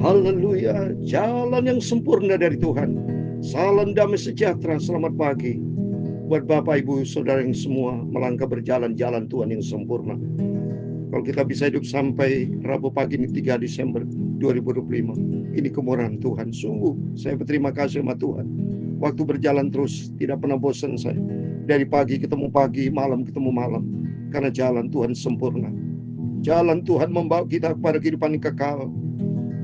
Haleluya, jalan yang sempurna dari Tuhan. Salam damai sejahtera, selamat pagi buat Bapak Ibu Saudara yang semua melangkah berjalan jalan Tuhan yang sempurna. Kalau kita bisa hidup sampai Rabu pagi ini 3 Desember 2025, ini kemurahan Tuhan. Sungguh saya berterima kasih sama Tuhan. Waktu berjalan terus, tidak pernah bosan saya. Dari pagi ketemu pagi, malam ketemu malam. Karena jalan Tuhan sempurna. Jalan Tuhan membawa kita kepada kehidupan yang kekal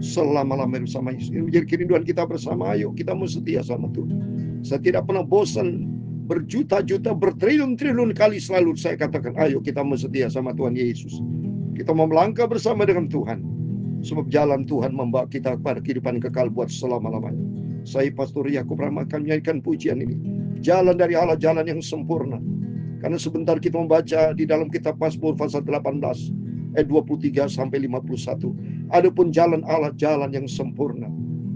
selama-lamanya bersama Yesus. Ini menjadi kerinduan kita bersama. Ayo kita mau setia sama Tuhan. Saya tidak pernah bosan. Berjuta-juta, bertriliun-triliun kali selalu saya katakan, ayo kita mau setia sama Tuhan Yesus. Kita mau melangkah bersama dengan Tuhan. Sebab jalan Tuhan membawa kita kepada kehidupan kekal buat selama-lamanya. Saya Pastor Yakub Rahmat akan menyanyikan pujian ini. Jalan dari Allah, jalan yang sempurna. Karena sebentar kita membaca di dalam kitab Mazmur pasal 18 ayat 23 sampai 51. Adapun jalan Allah, jalan yang sempurna.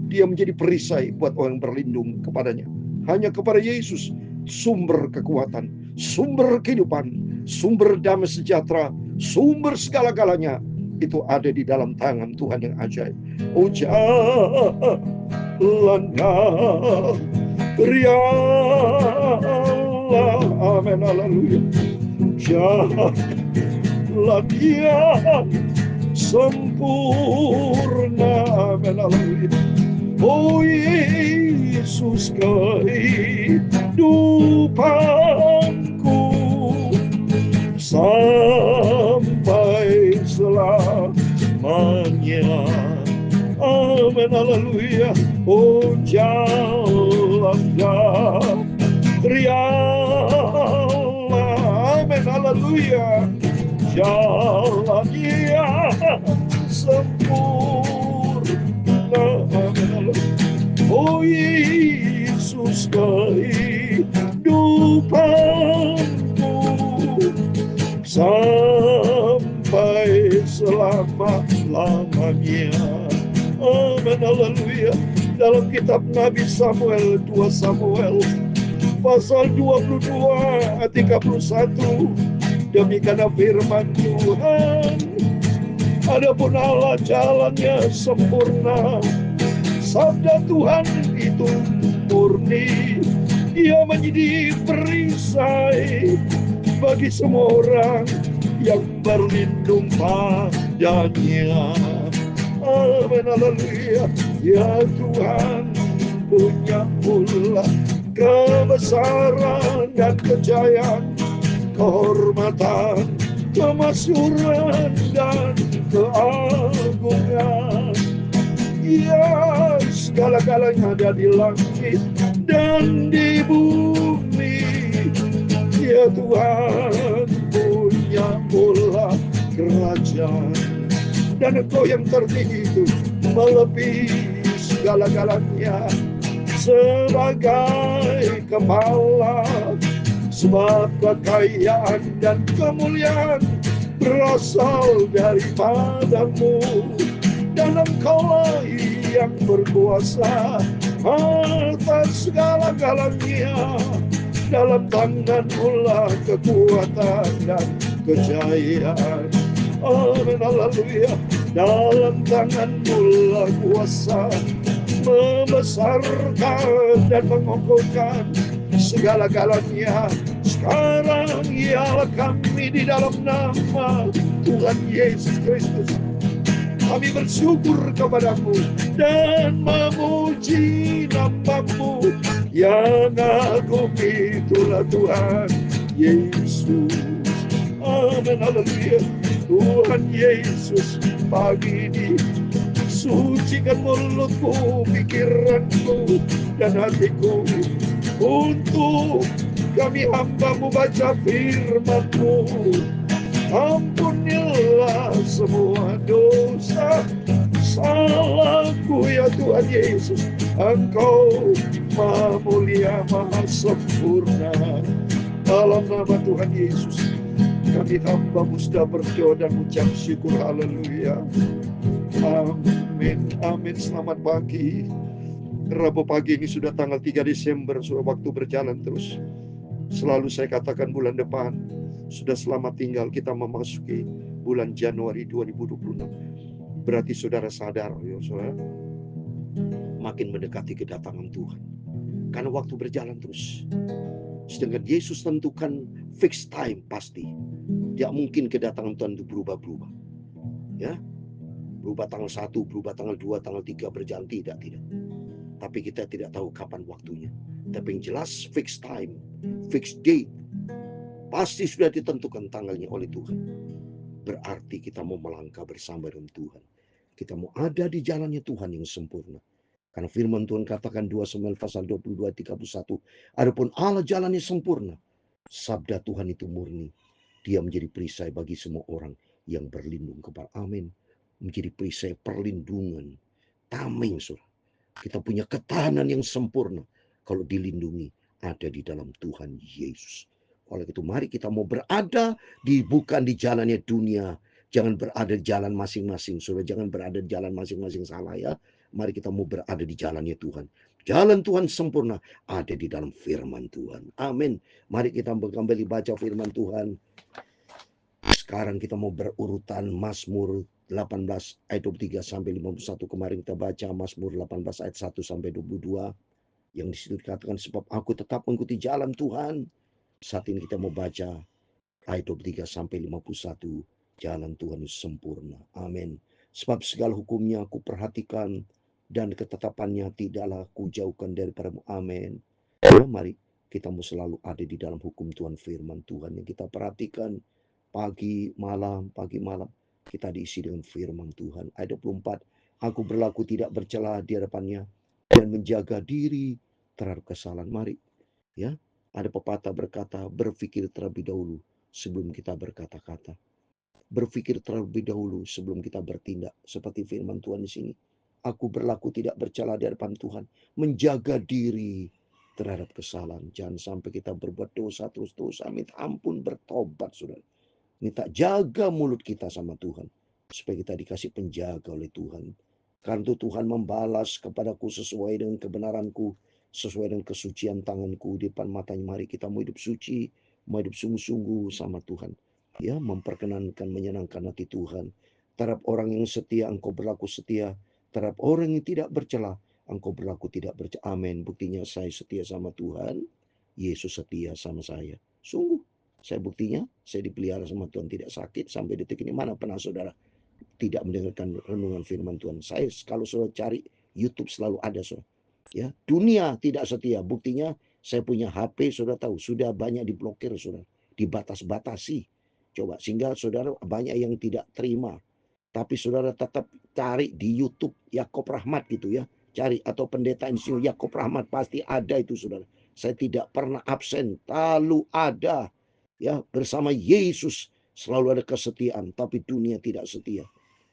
Dia menjadi perisai buat orang yang berlindung kepadanya. Hanya kepada Yesus sumber kekuatan, sumber kehidupan, sumber damai sejahtera, sumber segala-galanya itu ada di dalam tangan Tuhan yang ajaib. Oh jalannya rialah, amin, haleluya. Jalan dia sempurna, amin, haleluya. Oh Yesus kehidupanku sampai selamanya, amin, haleluya. Oh jalannya rialah, amin, haleluya. Jalannya sempurna, amin, haleluya. Oh Yesus kehidupanku sampai selama-lamanya, amin, haleluya. Dalam kitab Nabi Samuel, 2 Samuel pasal 22 ayat 31, demikian firman Tuhan. Adapun Allah jalannya sempurna, sabda Tuhan itu murni. Dia menjadi perisai bagi semua orang yang berlindung padanya, amin, haleluya. Ya Tuhan punya pula kebesaran dan kejayaan, kehormatan, kemasyhuran dan keagungan. Ya, segala-galanya ada di langit dan di bumi. Ya Tuhan punya pula kerajaan, dan Engkau yang tertinggi itu melebihi segala-galanya sebagai kepala. Sebab kekayaan dan kemuliaan berasal daripadamu, dan Engkaulah yang berkuasa atas segala-galanya. Dalam tangan-Mu lah kekuatan dan kejayaan, amin, haleluya. Dalam tangan-Mu lah kuasa membesarkan dan mengokohkan segala-galanya. Sekarang ialah kami di dalam nama Tuhan Yesus Kristus. Kami bersyukur kepadamu dan memuji nama-Mu yang agung, itulah Tuhan Yesus, amin, haleluya. Tuhan Yesus, pagi ini sucikan mulutku, pikiranku dan hatiku, untuk kami hamba-Mu baca firman-Mu. Ampunilah semua dosa salahku ya Tuhan Yesus. Engkau Maha Mulia, Maha Sempurna. Dalam nama Tuhan Yesus, kami hamba-Mu sudah berdoa dan ucap syukur. Haleluya, amin, amin. Selamat pagi. Rabu pagi ini sudah tanggal 3 Desember, sudah waktu berjalan terus. Selalu saya katakan bulan depan sudah selamat tinggal, kita memasuki bulan Januari 2026. Berarti saudara sadar, ya saudara, makin mendekati kedatangan Tuhan. Karena waktu berjalan terus. Sedangkan Yesus tentukan fixed time pasti. Tidak mungkin kedatangan Tuhan itu berubah-berubah. Ya, berubah tanggal 1, berubah tanggal 2, tanggal 3 berjalan. Tidak. Tapi kita tidak tahu kapan waktunya. Tapi yang jelas fixed time, fixed date. Pasti sudah ditentukan tanggalnya oleh Tuhan. Berarti kita mau melangkah bersama dengan Tuhan. Kita mau ada di jalannya Tuhan yang sempurna. Karena firman Tuhan katakan 2 Samuel pasal 22:31. Adapun Allah jalannya sempurna. Sabda Tuhan itu murni. Dia menjadi perisai bagi semua orang yang berlindung kepada. Amin. Menjadi perisai perlindungan. Tameng, saudara. Kita punya ketahanan yang sempurna. Kalau dilindungi ada di dalam Tuhan Yesus. Oleh itu mari kita mau berada bukan di jalannya dunia. Jangan berada di jalan masing-masing. Saudara, jangan berada di jalan masing-masing, salah ya. Mari kita mau berada di jalannya Tuhan. Jalan Tuhan sempurna ada di dalam firman Tuhan. Amin. Mari kita kembali baca firman Tuhan. Sekarang kita mau berurutan Mazmur 18 ayat 23 sampai 51. Kemarin kita baca Mazmur 18 ayat 1 sampai 22. Yang di situ dikatakan sebab aku tetap mengikuti jalan Tuhan. Saat ini kita mau baca ayat 23 sampai 51. Jalan Tuhan sempurna. Amin. Sebab segala hukumnya aku perhatikan dan ketetapannya tidaklah aku jauhkan daripadamu. Amin. Ya, mari kita mau selalu ada di dalam hukum Tuhan, firman Tuhan yang kita perhatikan. Pagi malam kita diisi dengan firman Tuhan. Ayat 24, aku berlaku tidak bercela di hadapannya dan menjaga diri terhadap kesalahan. Mari, ya, ada pepatah berkata, berpikir terlebih dahulu sebelum kita berkata-kata. Berpikir terlebih dahulu sebelum kita bertindak. Seperti firman Tuhan di sini. Aku berlaku tidak bercela di hadapan Tuhan. Menjaga diri terhadap kesalahan. Jangan sampai kita berbuat dosa terus-terus. Minta ampun, bertobat, saudara. Minta jaga mulut kita sama Tuhan. Supaya kita dikasih penjaga oleh Tuhan. Karena itu Tuhan membalas kepadaku sesuai dengan kebenaranku. Sesuai dengan kesucian tanganku di depan matanya. Mari kita mau hidup suci. Mau hidup sungguh-sungguh sama Tuhan. Ya, memperkenankan, menyenangkan hati Tuhan. Terhadap orang yang setia, engkau berlaku setia. Terhadap orang yang tidak bercela, engkau berlaku tidak bercela. Amin. Buktinya saya setia sama Tuhan. Yesus setia sama saya. Sungguh. Saya buktinya, saya dipelihara sama Tuhan, tidak sakit sampai detik ini. Mana pernah saudara tidak mendengarkan renungan firman Tuhan? Saya kalau saudara cari YouTube selalu ada, saudara. Ya, dunia tidak setia. Buktinya saya punya HP, saudara tahu, sudah banyak diblokir, saudara, dibatas-batasi. Coba sehingga saudara banyak yang tidak terima. Tapi saudara tetap cari di YouTube Yakob Rahmat gitu ya. Cari atau pendeta insinyur Yakob Rahmat, pasti ada itu, saudara. Saya tidak pernah absen, lalu ada. Ya, bersama Yesus selalu ada kesetiaan, tapi dunia tidak setia.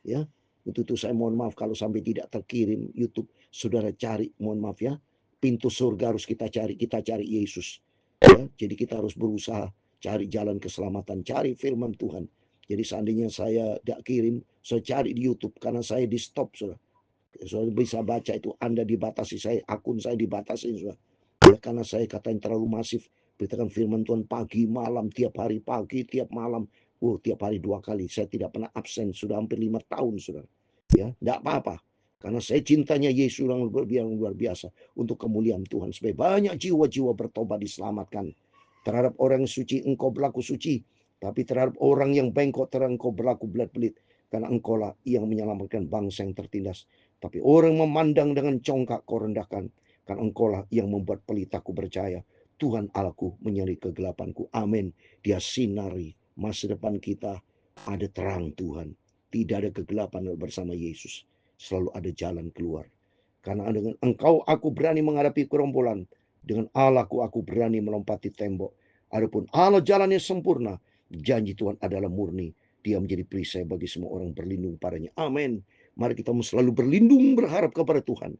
Ya, itu saya mohon maaf kalau sampai tidak terkirim YouTube. Saudara cari, mohon maaf ya. Pintu surga harus kita cari Yesus. Ya, jadi kita harus berusaha cari jalan keselamatan, cari firman Tuhan. Jadi seandainya saya tidak kirim, saya cari di YouTube karena saya di stop, saudara. Saudara bisa baca itu, Anda dibatasi, saya akun saya dibatasi, saudara. Ya, karena saya katanya terlalu masif beritakan firman Tuhan pagi malam, tiap hari pagi, tiap malam. Tiap hari 2 kali. Saya tidak pernah absen, sudah hampir 5 tahun, saudara. Ya, tidak apa-apa. Karena saya cintanya Yesus yang luar biasa untuk kemuliaan Tuhan. Supaya banyak jiwa-jiwa bertobat diselamatkan. Terhadap orang suci engkau berlaku suci. Tapi terhadap orang yang bengkok terhadap engkau berlaku belat-belit. Karena engkau lah yang menyelamatkan bangsa yang tertindas. Tapi orang memandang dengan congkak kau rendahkan. Karena engkau lah yang membuat pelitaku percaya. Tuhan Allahku menyeri kegelapanku. Amin. Dia sinari masa depan kita, ada terang Tuhan. Tidak ada kegelapan bersama Yesus. Selalu ada jalan keluar. Karena dengan engkau aku berani menghadapi gerombolan. Dengan Allahku aku berani melompati tembok. Adapun Allah jalannya sempurna. Janji Tuhan adalah murni. Dia menjadi perisai bagi semua orang berlindung padanya. Amin. Mari kita selalu berlindung berharap kepada Tuhan.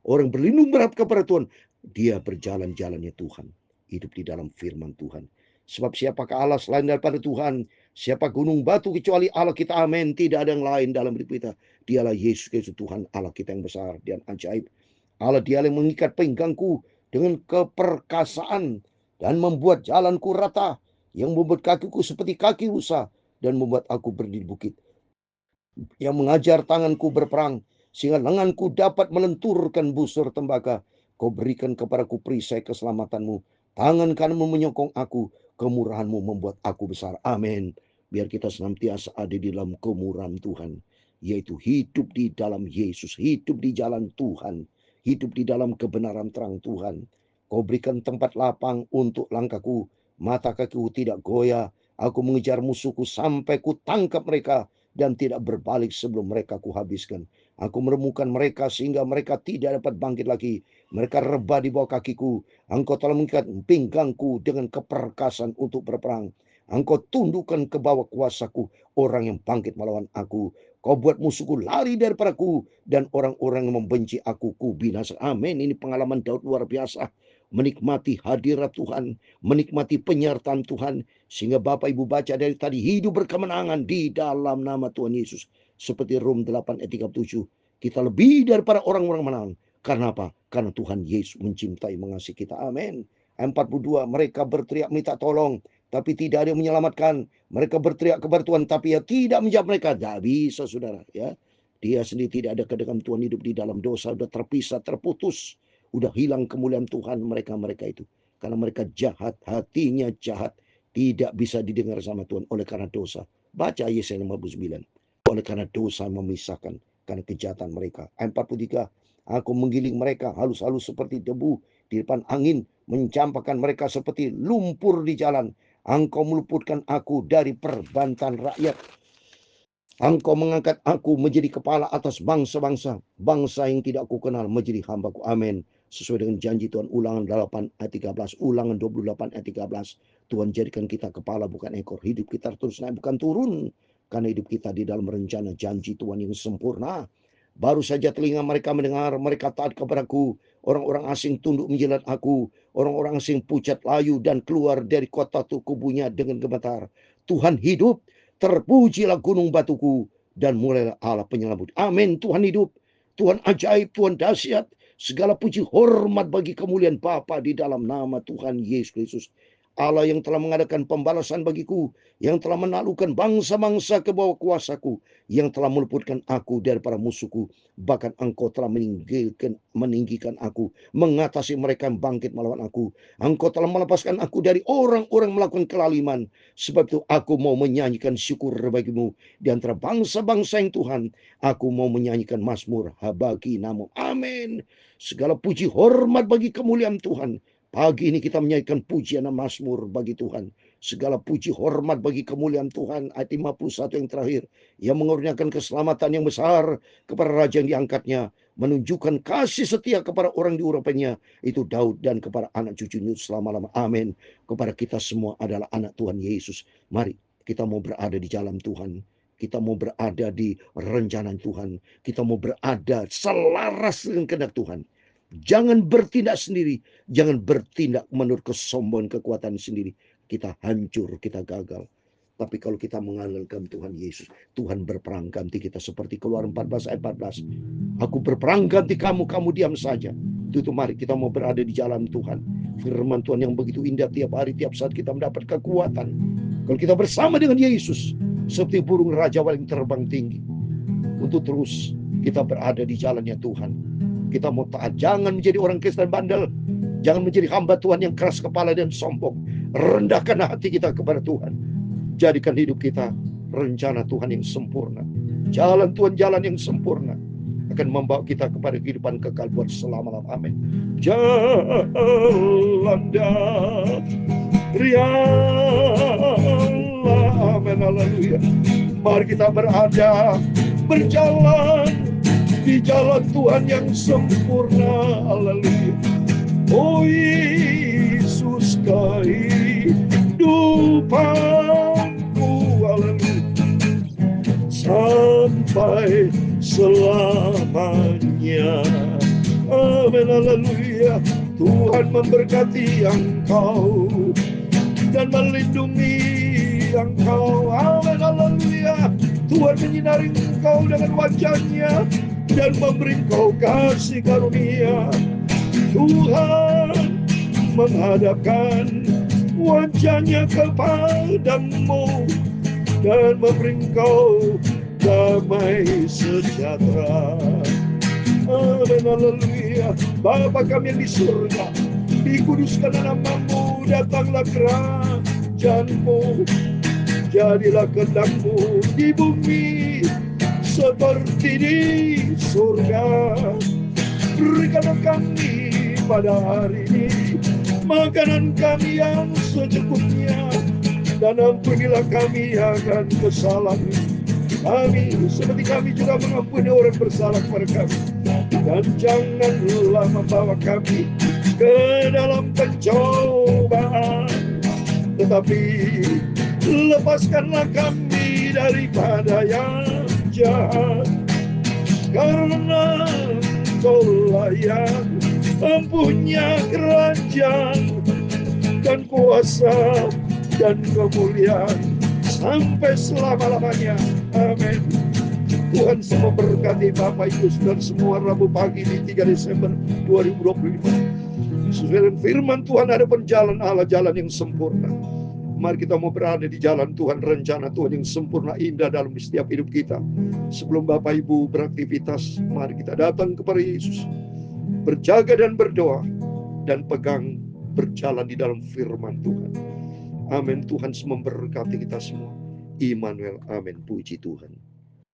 Orang berlindung berharap kepada Tuhan. Dia berjalan-jalannya Tuhan. Hidup di dalam firman Tuhan. Sebab siapakah Allah selain daripada Tuhan? Siapa gunung batu kecuali Allah kita? Amin. Tidak ada yang lain dalam hidup kita. Dialah Yesus Kristus Tuhan Allah kita yang besar dan ajaib. Allah dialah yang mengikat pinggangku dengan keperkasaan dan membuat jalanku rata. Yang membuat kakiku seperti kaki rusa dan membuat aku berdiri di bukit. yang mengajar tanganku berperang, sehingga lenganku dapat melenturkan busur tembaga. Kau berikan kepadaku perisai keselamatanmu. Tangan kananmu menyokong aku. Kemurahanmu membuat aku besar. Amin. Biar kita senantiasa ada di dalam kemurahan Tuhan. Yaitu hidup di dalam Yesus. Hidup di jalan Tuhan. Hidup di dalam kebenaran terang Tuhan. Kau berikan tempat lapang untuk langkahku. Mata kakiku tidak goyah. Aku mengejar musuhku sampai ku tangkap mereka dan tidak berbalik sebelum mereka kuhabiskan. Aku meremukan mereka sehingga mereka tidak dapat bangkit lagi. Mereka rebah di bawah kakiku. Engkau telah mengikat pinggangku dengan keperkasan untuk berperang. Engkau tundukkan ke bawah kuasaku orang yang bangkit melawan aku. Kau buat musuhku lari daripadaku dan orang-orang yang membenci aku ku binasa. Amin. Ini pengalaman Daud luar biasa. Menikmati hadirat Tuhan, menikmati penyertaan Tuhan, sehingga Bapak Ibu baca dari tadi, hidup berkemenangan di dalam nama Tuhan Yesus. Seperti Rom 8 ayat 37. Kita lebih daripada orang-orang menang. Karena apa? Karena Tuhan Yesus mencintai mengasihi kita. Amin. 42, mereka berteriak minta tolong, tapi tidak ada yang menyelamatkan. Mereka berteriak kepada Tuhan, tapi ya tidak menjawab mereka. Tidak bisa, saudara. Ya, dia sendiri tidak ada kedekan Tuhan, hidup di dalam dosa, sudah terpisah, terputus. Udah hilang kemuliaan Tuhan mereka itu. Karena mereka jahat, hatinya jahat. Tidak bisa didengar sama Tuhan oleh karena dosa. Baca Yesaya 59. Oleh karena dosa memisahkan, karena kejahatan mereka. Ayat 43. Aku menggiling mereka halus-halus seperti debu di depan angin, mencampakkan mereka seperti lumpur di jalan. Engkau meluputkan aku dari perbantan rakyat. Engkau mengangkat aku menjadi kepala atas bangsa-bangsa. Bangsa yang tidak aku kenal menjadi hambaku. Amin. Sesuai dengan janji Tuhan. Ulangan 8 ayat 13. Ulangan 28 ayat 13. Tuhan jadikan kita kepala bukan ekor. Hidup kita terus naik bukan turun. Karena hidup kita di dalam rencana janji Tuhan yang sempurna. Baru saja telinga mereka mendengar. Mereka taat kepadaku. Orang-orang asing tunduk menjilat aku. Orang-orang asing pucat layu dan keluar dari kota kubunya dengan gemetar. Tuhan hidup. Terpujilah gunung batuku dan mulailah Allah penyelamat. Amin. Tuhan hidup, Tuhan ajaib, Tuhan dahsyat. Segala puji hormat bagi kemuliaan Bapa di dalam nama Tuhan Yesus Kristus. Allah yang telah mengadakan pembalasan bagiku, yang telah menaklukkan bangsa-bangsa ke bawah kuasaku, yang telah meluputkan aku daripada musuhku. Bahkan engkau telah meninggikan aku, mengatasi mereka yang bangkit melawan aku. Engkau telah melepaskan aku dari orang-orang melakukan kelaliman. Sebab itu aku mau menyanyikan syukur bagimu di antara bangsa-bangsa yang Tuhan. Aku mau menyanyikan mazmur bagi namamu. Amin. Segala puji hormat bagi kemuliaan Tuhan. Pagi ini kita menyanyikan pujian dan mazmur bagi Tuhan. Segala puji hormat bagi kemuliaan Tuhan. Ayat 51 yang terakhir. Yang mengurniakan keselamatan yang besar kepada raja yang diangkatnya. Menunjukkan kasih setia kepada orang diurapannya. Itu Daud dan kepada anak cucunya selama-lama. Amin. Kepada kita semua adalah anak Tuhan Yesus. Mari kita mau berada di jalan Tuhan. Kita mau berada di rencana Tuhan. Kita mau berada selaras dengan kehendak Tuhan. Jangan bertindak sendiri. Jangan bertindak menurut kesombongan kekuatan sendiri. Kita hancur, kita gagal. Tapi kalau kita mengandalkan Tuhan Yesus, Tuhan berperang ganti kita seperti Keluaran 14 ayat 14. Aku berperang ganti kamu, kamu diam saja. Itu mari kita mau berada di jalan Tuhan. Firman Tuhan yang begitu indah tiap hari, tiap saat kita mendapat kekuatan. Kalau kita bersama dengan Yesus, seperti burung raja paling terbang tinggi. Untuk terus kita berada di jalannya Tuhan. Kita mau taat, jangan menjadi orang Kristen bandel. Jangan menjadi hamba Tuhan yang keras kepala dan sombong. Rendahkan hati kita kepada Tuhan. Jadikan hidup kita rencana Tuhan yang sempurna. Jalan Tuhan, jalan yang sempurna akan membawa kita kepada kehidupan kekal buat selama-lamanya. Amin. Jalan dari Allah. Amin. Haleluya. Mari kita berjalan di jalan Tuhan yang sempurna. Haleluya. Oh Yesus kehidupanku. Haleluya. Sampai selamanya. Amin. Haleluya. Tuhan memberkati engkau dan melindungi engkau. Amin. Haleluya. Tuhan menyinari engkau dengan wajahnya dan memberi engkau kasih karunia. Tuhan menghadapkan wajahnya kepadamu dan memberi engkau damai sejahtera. Amin, haleluya. Bapa kami yang di surga, dikuduskan namamu, datanglah kerajaanmu, jadilah kehendak-Mu di bumi seperti di surga. Berikanlah kami pada hari ini makanan kami yang secukupnya, dan ampunilah kami akan kesalahan kami, seperti kami juga mengampuni orang bersalah kepada kami. Dan janganlah membawa kami ke dalam pencobaan, tetapi lepaskanlah kami daripada yang jahat. Karena Engkau-lah yang mempunyai kerajaan dan kuasa dan kemuliaan sampai selama-lamanya. Amin. Tuhan semua berkati Bapak Ibu Saudara semua Rabu pagi di 3 Desember 2025. Sesuai dengan firman Tuhan, ada jalan Allah, jalan yang sempurna. Mari kita mau berada di jalan Tuhan, rencana Tuhan yang sempurna, indah dalam setiap hidup kita. Sebelum Bapak Ibu beraktivitas, mari kita datang kepada Yesus, berjaga dan berdoa, dan pegang berjalan di dalam firman Tuhan. Amin. Tuhan memberkati kita semua. Immanuel. Amin. Puji Tuhan.